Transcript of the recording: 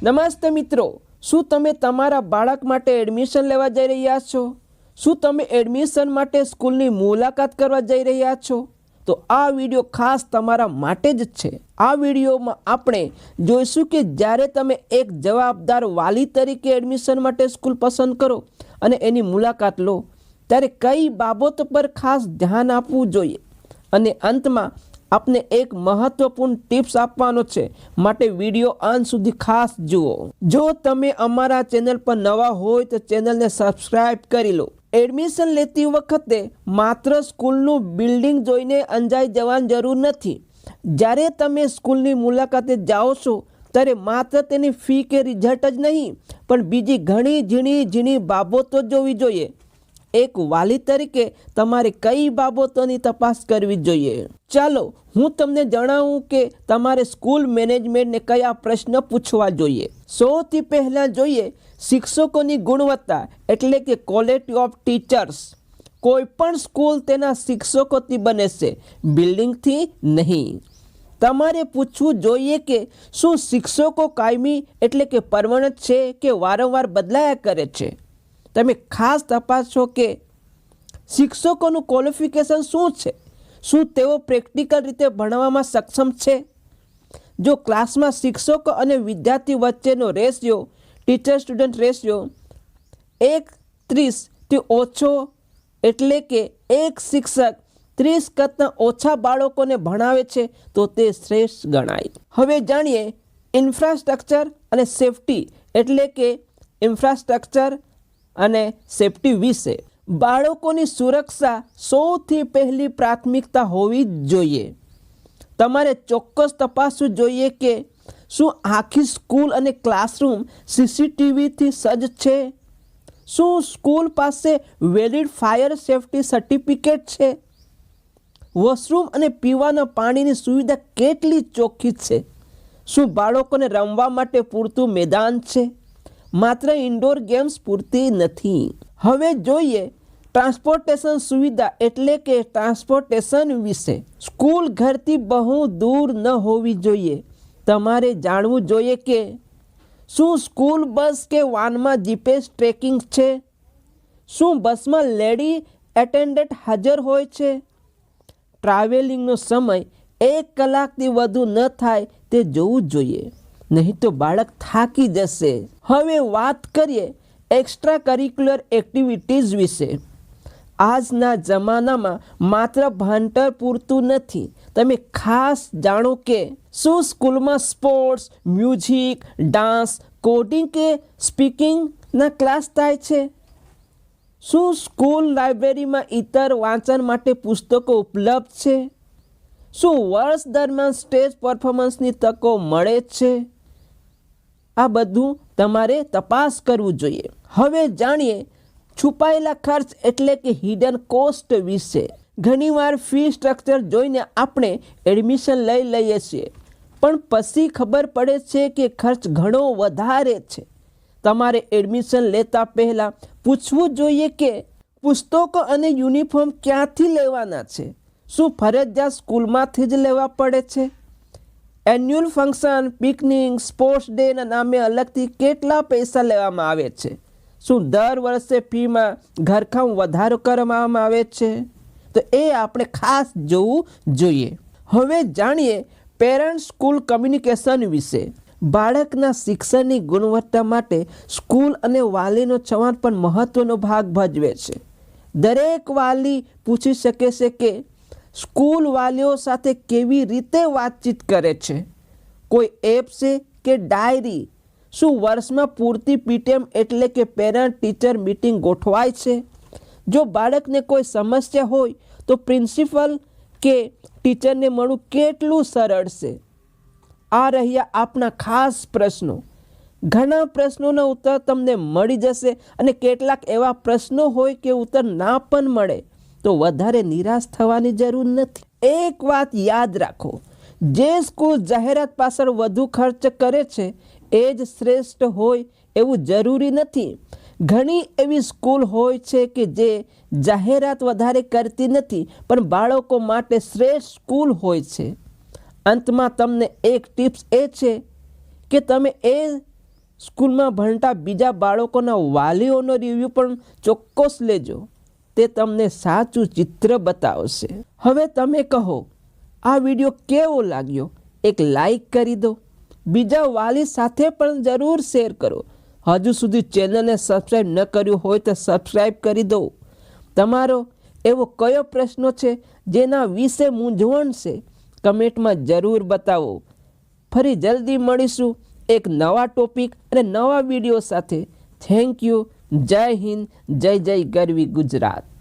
નમસ્તે મિત્રો, શું તમે તમારા બાળક માટે એડમિશન લેવા જઈ રહ્યા છો? શું તમે એડમિશન માટે સ્કૂલની મુલાકાત કરવા જઈ રહ્યા છો? તો આ વિડીયો ખાસ તમારા માટે જ છે. આ વિડીયોમાં આપણે જોઈશું કે જ્યારે તમે એક જવાબદાર વાલી તરીકે એડમિશન માટે સ્કૂલ પસંદ કરો અને એની મુલાકાત લો ત્યારે કઈ બાબતો પર ખાસ ધ્યાન આપવું જોઈએ, અને અંતમાં આપને એક મહત્વપૂર્ણ ટિપ્સ આપવાનો છે, માટે વિડીયો અંત સુધી ખાસ જુઓ. જો તમે અમારા ચેનલ પર નવા હોય તો ચેનલને સબસ્ક્રાઇબ કરી લો. એડમિશન લેતી વખતે માત્ર સ્કૂલનું બિલ્ડિંગ જોઈને અંજાઈ જવાની જરૂર નથી. જ્યારે તમે સ્કૂલની મુલાકાતે જાઓ છો ત્યારે માત્ર તેની ફી કે રિઝલ્ટ જ નહીં, પણ બીજી ઘણી ઝીણી બાબતો જોવી જોઈએ. એક વાલી તરીકે તમારે કઈ બાબતોની તપાસ કરવી જોઈએ? ચાલો હું તમને જણાવું કે તમારે સ્કૂલ મેનેજમેન્ટને કયા પ્રશ્ન પૂછવા જોઈએ. સૌથી પહેલાં જોઈએ શિક્ષકોની ગુણવત્તા, એટલે કે ક્વોલિટી ઓફ ટીચર્સ. કોઈ પણ સ્કૂલ તેના શિક્ષકોથી બને છે, બિલ્ડિંગથી નહીં. તમારે પૂછવું જોઈએ કે શું શિક્ષકો કાયમી એટલે કે પરમનન્ટ છે કે વારંવાર બદલાયા કરે છે. તમે ખાસ તપાસો કે શિક્ષકોનું ક્વોલિફિકેશન શું છે. શું તેઓ પ્રેક્ટિકલ રીતે ભણવામાં સક્ષમ છે? જો ક્લાસમાં શિક્ષકો અને વિદ્યાર્થી વચ્ચેનો રેશિયો, ટીચર સ્ટુડન્ટ રેશિયો 1:30 ઓછો, એટલે કે એક શિક્ષક 30 કરતાં ઓછા બાળકોને ભણાવે છે, તો તે શ્રેષ્ઠ ગણાય. હવે જાણીએ ઇન્ફ્રાસ્ટ્રક્ચર અને સેફટી, એટલે કે ઇન્ફ્રાસ્ટ્રક્ચર અને સેફટી વિશે. બાળકોની સુરક્ષા સૌથી પહેલી પ્રાથમિકતા હોવી જ જોઈએ. તમારે ચોક્કસ તપાસવું જોઈએ કે શું આખી સ્કૂલ અને ક્લાસરૂમ સીસીટીવીથી સજ્જ છે? શું સ્કૂલ પાસે વેલિડ ફાયર સેફટી સર્ટિફિકેટ છે? વોશરૂમ અને પીવાના પાણીની સુવિધા કેટલી ચોખ્ખી છે? શું બાળકોને રમવા માટે પૂરતું મેદાન છે? માત્ર ઇન્ડોર ગેમ્સ પૂરતી નથી. હવે જોઈએ ટ્રાન્સપોર્ટેશન સુવિધા, એટલે કે ટ્રાન્સપોર્ટેશન વિશે. સ્કૂલ ઘરથી બહુ દૂર ન હોવી જોઈએ. તમારે જાણવું જોઈએ કે શું સ્કૂલ બસ કે વાનમાં જીપીએસ ટ્રેકિંગ છે? શું બસમાં લેડી એટેન્ડન્ટ હાજર હોય છે? ટ્રાવેલિંગનો સમય 1 કલાકથી વધુ ન થાય તે જોવું જોઈએ, નહીં તો બાળક થાકી જશે. હવે વાત કરીએ એક્સ્ટ્રા કરિક્યુલર એક્ટિવિટીઝ વિશે. આજના જમાનામાં માત્ર ભણતર પૂરતું નથી. તમે ખાસ જાણો કે શું સ્કૂલમાં સ્પોર્ટ્સ, મ્યુઝિક, ડાન્સ, કોડિંગ કે સ્પીકિંગના ક્લાસ થાય છે? શું સ્કૂલ લાઇબ્રેરીમાં ઇતર વાંચન માટે પુસ્તકો ઉપલબ્ધ છે? શું વર્ષ દરમિયાન સ્ટેજ પરફોર્મન્સની તકો મળે છે? આ બધું તમારે તપાસ કરવું જોઈએ. હવે જાણીએ છુપાયેલા ખર્ચ, એટલે કે હિડન કોસ્ટ વિશે. ઘણીવાર ફી સ્ટ્રક્ચર જોઈને આપણે એડમિશન લઈ લઈએ છીએ, પણ પછી ખબર પડે છે કે ખર્ચ ઘણો વધારે છે. તમારે એડમિશન લેતા પહેલાં પૂછવું જોઈએ કે પુસ્તકો અને યુનિફોર્મ ક્યાંથી લેવાના છે? શું ફરજિયાત સ્કૂલમાંથી જ લેવા પડે છે? એન્યુઅલ ફંક્શન, પિકનિક, સ્પોર્ટ્સ ડેના નામે અલગથી કેટલા પૈસા લેવામાં આવે છે? શું દર વર્ષે ફીમાં ઘરકામ વધારો કરવામાં આવે છે? તો એ આપણે ખાસ જોવું જોઈએ. હવે જાણીએ પેરેન્ટ સ્કૂલ કમ્યુનિકેશન વિશે. બાળકના શિક્ષણની ગુણવત્તા માટે સ્કૂલ અને વાલીનો સંવાદ પણ મહત્વનો ભાગ ભજવે છે. દરેક વાલી પૂછી શકે છે કે સ્કૂલ વાલીઓ સાથે કેવી રીતે વાતચીત કરે છે. કોઈ એપ છે કે ડાયરી? શું વર્ષમાં પૂરતી પીટીએમ, એટલે કે પેરેન્ટ ટીચર મીટિંગ ગોઠવાય છે? જો બાળકને કોઈ સમસ્યા હોય તો પ્રિન્સિપલ કે ટીચરને મળવું કેટલું સરળ છે? આ રહ્યા આપણા ખાસ પ્રશ્નો. ઘણા પ્રશ્નોના ઉત્તર તમને મળી જશે, અને કેટલાક એવા પ્રશ્નો હોય કે ઉત્તર ના પણ મળે તો વધારે નિરાશ થવાની જરૂર નથી. એક વાત યાદ રાખો, જે સ્કૂલ જાહેરાત પાછળ વધુ ખર્ચ કરે છે એ જ શ્રેષ્ઠ હોય એવું જરૂરી નથી. ઘણી એવી સ્કૂલ હોય છે કે જે જાહેરાત વધારે કરતી નથી, પણ બાળકો માટે શ્રેષ્ઠ સ્કૂલ હોય છે. અંતમાં તમને એક ટિપ્સ એ છે કે તમે એ સ્કૂલમાં ભણતા બીજા બાળકોના વાલીઓનો રિવ્યૂ પણ ચોક્કસ લેજો. તે તમને સાચું ચિત્ર બતાવશે. હવે તમે કહો, આ વિડીયો કેવો લાગ્યો? એક લાઈક કરી દો. બીજા વાલી સાથે પણ જરૂર શેર કરો. હજુ સુધી ચેનલને સબસ્ક્રાઈબ ન કર્યું હોય તો સબસ્ક્રાઈબ કરી દો. તમારો એવો કયો પ્રશ્ન છે જેના વિશે મૂંઝવણ છે? કમેન્ટમાં જરૂર બતાવો. ફરી જલ્દી મળીશું એક નવા ટોપિક અને નવા વિડીયો સાથે. Thank you. જય હિન્દ, જય જય ગરવી ગુજરાત.